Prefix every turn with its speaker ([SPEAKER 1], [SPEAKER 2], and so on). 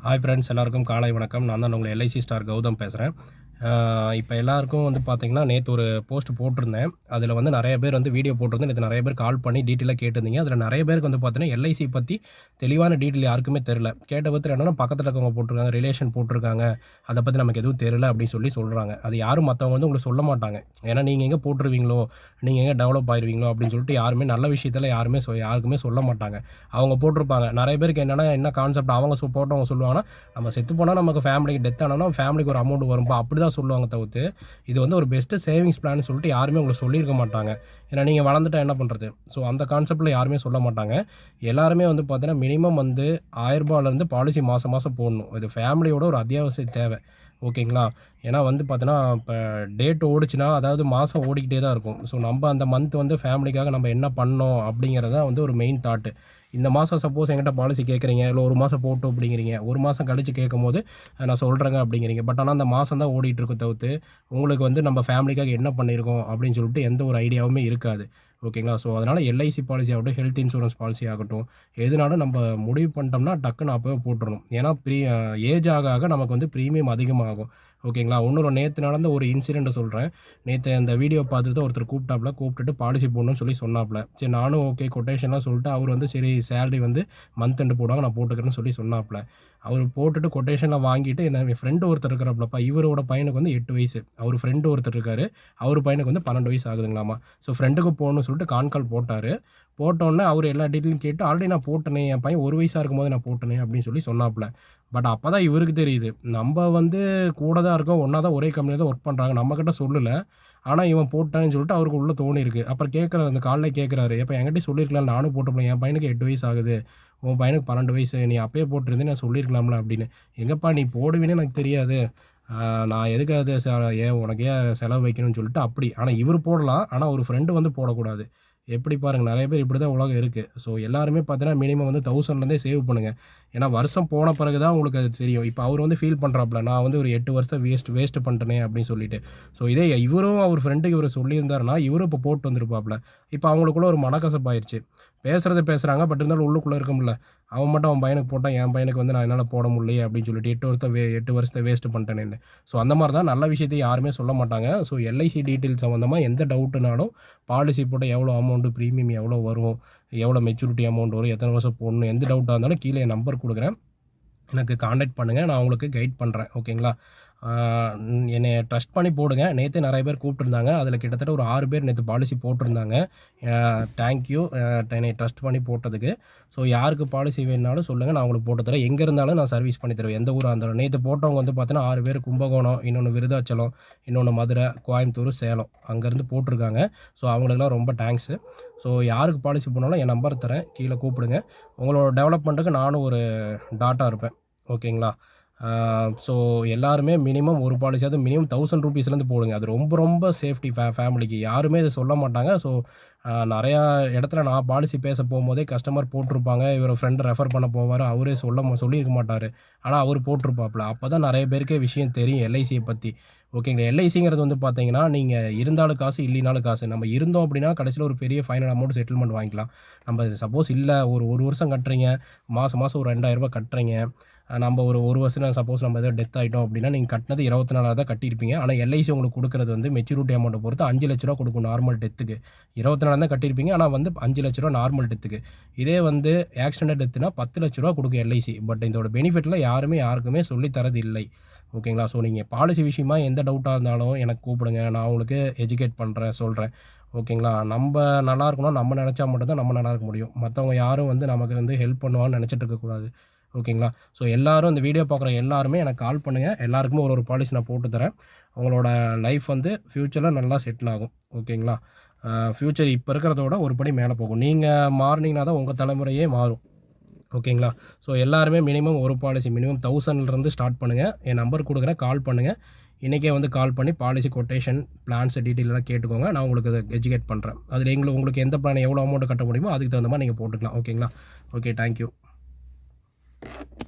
[SPEAKER 1] Hi friends, எல்லாருக்கும் காலை வணக்கம். நான் தான் உங்கள் எல்ஐசி ஸ்டார் கௌதம் பேசுகிறேன். இப்போ எல்லாருக்கும் வந்து பார்த்திங்கன்னா, நேற்று ஒரு போஸ்ட் போட்டிருந்தேன். அதில் வந்து நிறைய பேர் வந்து வீடியோ போட்டிருந்தேன். நேற்று நிறைய பேர் கால் பண்ணி டீட்டெயிலாக கேட்டிருந்தீங்க. அதில் நிறைய பேருக்கு வந்து பார்த்தீங்கன்னா, எல்ஐசி பற்றி தெளிவான டீட்டெயில் யாருக்குமே தெரில. கேட்ட விதத்தில் என்னென்னா, பக்கத்தில் இருக்கவங்க போட்டிருக்காங்க, ரிலேஷன் போட்டிருக்காங்க, அதை பற்றி நமக்கு எதுவும் தெரில அப்படின்னு சொல்கிறாங்க. அது யாரும் மற்றவங்க வந்து உங்களுக்கு சொல்ல மாட்டாங்க. ஏன்னா நீங்கள் எங்கே போட்டுருவீங்களோ, நீங்கள் எங்கே டெவலப் ஆயிடுவீங்களோ அப்படின்னு சொல்லிட்டு யாருமே நல்ல விஷயத்தில் யாருக்குமே சொல்ல மாட்டாங்க. அவங்க போட்டிருப்பாங்க. நிறைய பேருக்கு என்னென்னா, என்ன கான்செப்ட் அவங்க போட்டவங்க சொல்லுவாங்கன்னா, நம்ம செத்து போனால் நமக்கு ஃபேமிலிக்கு டெத் ஆனால் ஃபேமிலிக்கு ஒரு அமௌண்ட் வரும்பா அப்படி தான் சொல்லுவாங்க தவிர்த்து, இது வந்து ஒரு பெஸ்ட்டு சேவிங்ஸ் பிளான் சொல்லிட்டு யாருமே உங்களுக்கு சொல்லியிருக்க மாட்டாங்க. ஏன்னா நீங்கள் வளர்ந்துட்டா என்ன பண்ணுறது? ஸோ அந்த கான்செப்ட்டில் யாருமே சொல்ல மாட்டாங்க. எல்லாருமே வந்து பார்த்தீங்கன்னா, மினிமம் வந்து ரூ. 1000 பாலிசி மாதம் மாதம் போடணும். இது ஃபேமிலியோட ஒரு அத்தியாவசிய தேவை. ஓகேங்களா? ஏன்னா வந்து பார்த்தீங்கன்னா, இப்போ டேட் ஓடுச்சுன்னா, அதாவது மாதம் ஓடிக்கிட்டே தான் இருக்கும். ஸோ நம்ம அந்த மந்த் வந்து ஃபேமிலிக்காக நம்ம என்ன பண்ணோம் அப்படிங்கிறது தான் வந்து ஒரு மெயின் தாட்டு. இந்த மாதம் சப்போஸ் என்கிட்ட பாலிசி கேட்குறீங்க, இல்லை ஒரு மாதம் போட்டோம் அப்படிங்கிறீங்க, ஒரு மாதம் கழிச்சு கேட்கும்போது நான் சொல்கிறேங்க அப்படிங்கிறீங்க. பட் ஆனால் அந்த மாதம் தான் ஓடிட்டுருக்கும் தவிர்த்து, உங்களுக்கு வந்து நம்ம ஃபேமிலிக்காக என்ன பண்ணியிருக்கோம் அப்படின்னு சொல்லிட்டு எந்த ஒரு ஐடியாவுமே இருக்காது. ஓகேங்களா? ஸோ அதனால் எல்ஐசி பாலிசி ஆகட்டும், ஹெல்த் இன்சூரன்ஸ் பாலிசி ஆகட்டும், எதுனாலும் நம்ம முடிவு பண்ணிட்டோம்னா டக்குன்னு அப்போவே போட்டுறணும். ஏன்னா ஏஜ் ஆக ஆக நமக்கு வந்து ப்ரீமியம் அதிகமாகும். ஓகேங்களா? இன்னொரு நேற்று நடந்த ஒரு இன்சிடென்ட்டை சொல்கிறேன். நேற்று அந்த வீடியோ பார்த்துட்டு ஒருத்தர் கூப்பிட்டுட்டு பாலிசி போடணும்னு சொன்னாப்புல. சரி நானும் ஓகே கொட்டேஷன்லாம் சொல்லிட்டு அவர் வந்து சரி சேலரி வந்து மந்த் எண்டு போடுவாங்க நான் போட்டுக்கிறேன்னு சொன்னாப்புல. அவர் போட்டுட்டு கொட்டேஷன்லாம் வாங்கிட்டு என் ஃப்ரெண்டு ஒருத்தர் இருக்கிறாப்புலப்பா. இவரோட பையனுக்கு வந்து 8 வயசு. அவர் ஃப்ரெண்டு ஒருத்தர் இருக்காரு. அவர் பையனுக்கு வந்து 12 வயசு ஆகுதுங்களாமா. ஸோ ஃப்ரெண்டுக்கு போகணும்னு சொல்லிட்டு கால் போட்டார். போட்டோன்னே அவர் எல்லா டீட்டெயிலும் கேட்டு ஆல்ரெடி நான் போட்டேனே, என் பையன் 1 வயசா இருக்கும்போது நான் போட்டேனே அப்படின்னு சொன்னாப்புல. பட் அப்போ தான் இவருக்கு தெரியுது. நம்ம வந்து கூட தான் இருக்கோம். ஒண்ணா தான் ஒரே கம்பெனில தான் ஒர்க் பண்றாங்க. நம்மகிட்ட சொல்லல. ஆனா இவன் போட்டான்னு சொல்லிட்டு அவருக்கு உள்ள தோணியிருக்கு. அப்புறம் கேட்குறாரு அந்த கால்லே கேட்குறாரு. "ஏப்பா என்கிட்டயும் சொல்லியிருக்கலாம்ல நானும் போட்டிருப்பேன். என் பையனுக்கு 8 வயசு ஆகுது. உன் பையனுக்கு 12 வயசு. நீ அப்பயே போட்டிருந்தா நான் சொல்லியிருக்கலாம்ல" அப்படின்னு. "எங்கப்பா நீ போடுவீன்னு எனக்கு தெரியாது. நான் எதுக்கு அது உனக்கு ஏன் செலவு வைக்கணும்னு" சொல்லிட்டு அப்படி. ஆனா இவரு போடலாம். ஆனா ஒரு ஃப்ரெண்டு வந்து போடக்கூடாது. எப்படி பாருங்க நெறைய பேர் இப்படி தான் உலகம் இருக்கு. ஸோ எல்லாருமே பார்த்தீங்கன்னா மினிமம் வந்து 1000லேருந்தே சேவ் பண்ணுங்க. ஏன்னா வருஷம் போன பிறகு தான் உங்களுக்கு அது தெரியும். இப்போ அவரு வந்து ஃபீல் பண்றாப்புல, நான் வந்து ஒரு 8 வருஷத்த வேஸ்ட் பண்ணிட்டேனே அப்படின்னு சொல்லிட்டு. ஸோ இதே இவரும் அவர் ஃப்ரெண்டுக்கு இவரு சொல்லியிருந்தாருன்னா, இவரும் இப்போ போட்டு வந்திருப்பாப்புல. இப்போ அவங்களுக்குள்ள ஒரு மனக்கசப்பாயிருச்சு. பேசுறது பேசுறாங்க. பட் இருந்தாலும் உள்ளுக்குள்ள இருக்கும்ல. அவன் மட்டும் அவன் பையனுக்கு போட்டான். என் பையனுக்கு வந்து நான் என்னால போட முடியலையே அப்படின்னு சொல்லிட்டு 8 வருஷத்த வேஸ்ட் பண்ணிட்டேனேன்னு. ஸோ அந்த மாரி தான் நல்ல விஷயத்த யாருமே சொல்ல மாட்டாங்க. ஸோ எல்ஐசி டீட்டெயில் சம்மந்தமா எந்த டவுட்டுனாலும் பாலிசி போட்டா எவ்வளோ அமௌண்ட்டு, பிரீமியம் எவ்வளோ வரும், எவ்வளோ மெச்சூரிட்டி அமௌண்ட் வரும், எத்தனை வருஷம் போடணும், எந்த டவுட்டா இருந்தாலும் கீழ என் நம்பர் குடுக்குறேன். எனக்கு கான்டாக்ட் பண்ணுங்கள். நான் உங்களுக்கு கைட் பண்ணுறேன். ஓகேங்களா? என்னைய ட்ரஸ்ட் பண்ணி போடுங்க. நேத்தே நெறைய பேர் கூப்பிட்டுருந்தாங்க. அதில கிட்டத்தட்ட ஒரு 6 பேர் நேத்து பாலிசி போட்டிருந்தாங்க. தேங்க் யூ என்னைய ட்ரஸ்ட் பண்ணி போட்டதுக்கு. ஸோ யாருக்கு பாலிசி வேணுனாலும் சொல்லுங்க. நான் உங்களுக்கு போட்டு தரேன். எங்க இருந்தாலும் நான் சர்வீஸ் பண்ணி தருவேன். எந்த ஊரா இருந்தாலும். நேத்து போட்டவங்க வந்து பார்த்தீங்கன்னா 6 பேர் கும்பகோணம், இன்னொன்னு விருதாச்சலம், இன்னொன்னு மதுரை, கோயம்புத்தூர், சேலம் அங்கேருந்து போட்டிருக்காங்க. ஸோ அவங்களுக்கெல்லாம் ரொம்ப தேங்க்ஸு. ஸோ யாருக்கு பாலிசி போடனாலும் என் நம்பர் தரேன். கீழ கூப்பிடுங்க. உங்களோட டெவலப்மெண்ட்டுக்கு நானும் ஒரு டாட்டா இருப்பேன். ஓகேங்களா? ஸோ எல்லாருமே மினிமம் ஒரு பாலிசியாவது மினிமம் ₹1000 போடுங்க. அது ரொம்ப ரொம்ப சேஃப்டி ஃபேமிலிக்கு. யாருமே இத சொல்ல மாட்டாங்க. ஸோ நெறையா இடத்துல நான் பாலிசி பேச போம்போதே கஸ்டமர் போட்டிருப்பாங்க. இவரு ஃப்ரெண்ட் ரெஃபர் பண்ண போவாரு. அவரே சொல்லியிருக்க மாட்டாரு. ஆனா அவரு போட்டிருப்பாப்புல. அப்பதான் நெறைய பேருக்கே விஷயம் தெரியும் எல்ஐசிய பத்தி. ஓகேங்களா? எல்ஐசிங்கிறது வந்து பார்த்தீங்கன்னா, நீங்க இருந்தாலும் காசு, இல்லைனாலும் காசு. நம்ம இருந்தோம் அப்படின்னா கடைசியில ஒரு பெரிய ஃபைனல் அமௌண்ட் செட்டில்மெண்ட் வாங்கிக்கலாம். நம்ம சப்போஸ் இல்ல ஒரு 1 வருஷம் கட்டுறீங்க. மாசம் மாசம் ஒரு ₹2000 கட்டுறீங்க. நம்ம ஒரு 1 வருஷம் சப்போஸ் நம்ம ஏதோ டெத் ஆயிட்டோம் அப்படின்னா, நீங்க கட்டினது 24,000 தான் கட்டியிருப்பீங்க. ஆனா எல்ஐசி உங்களுக்கு குடுக்குறது வந்து மெச்சூரிட்டி அமௌண்ட்ட பொறுத்து ₹5,00,000 குடுக்கும் நார்மல் டெத்துக்கு. 24,000 தான் கட்டியிருப்பீங்க. ஆனா வந்து ₹5,00,000 நார்மல் டெத்துக்கு. இதே வந்து ஆக்சிடென்டல் டெத்துனா ₹10,00,000 குடுக்கும் எல்ஐசி. பட் இதோட பெனிஃபிட்லாம் யாருக்குமே சொல்லி தரது இல்லை. ஓகேங்களா? ஸோ நீங்க பாலிசி விஷயமா எந்த டவுட்டா இருந்தாலும் எனக்கு கூப்பிடுங்க. நான் உங்களுக்கு எஜுகேட் பண்றேன், சொல்றேன். ஓகேங்களா? நம்ப நல்லா இருக்கணும். நம்ம நெனச்சா மட்டும் தான் நம்ம நல்லா இருக்க முடியும். மத்தவங்க யாரும் வந்து நமக்கு வந்து ஹெல்ப் பண்ணுவாங்கன்னு நெனச்சிட்டு இருக்கக்கூடாது. ஓகேங்களா? ஸோ எல்லாரும் இந்த வீடியோ பார்க்குற எல்லாருமே எனக்கு கால் பண்ணுங்க. எல்லாருக்குமே ஒரு பாலிசி நான் போட்டு தரேன். உங்களோட லைஃப் வந்து ஃப்யூச்சர்ல நல்லா செட்டில் ஆகும். ஓகேங்களா? ஃப்யூச்சர் இப்ப இருக்கிறத விட ஒரு படி மேல போகும். நீங்க மாறுனீங்கன்னா தான் உங்க தலைமுறையே மாறும். ஓகேங்களா? ஸோ எல்லாருமே மினிமம் ஒரு பாலிசி மினிமம் 1000லிருந்து ஸ்டார்ட் பண்ணுங்க. என் நம்பர் குடுக்குறேன். கால் பண்ணுங்க. இன்னைக்கே வந்து கால் பண்ணி பாலிசி கொட்டேஷன், பிளான்ஸ் டீட்டெயில் எல்லாம் கேட்டுக்கோங்க. நான் உங்களுக்கு அத எஜுகேட் பண்றேன். அதில உங்களுக்கு எந்த பிளான் எவ்வளோ அமௌண்ட் கட்ட முடியுமோ அதுக்கு தகுந்த மாரி நீங்க போட்டுக்கலாம். ஓகேங்களா? ஓகே. Thank you.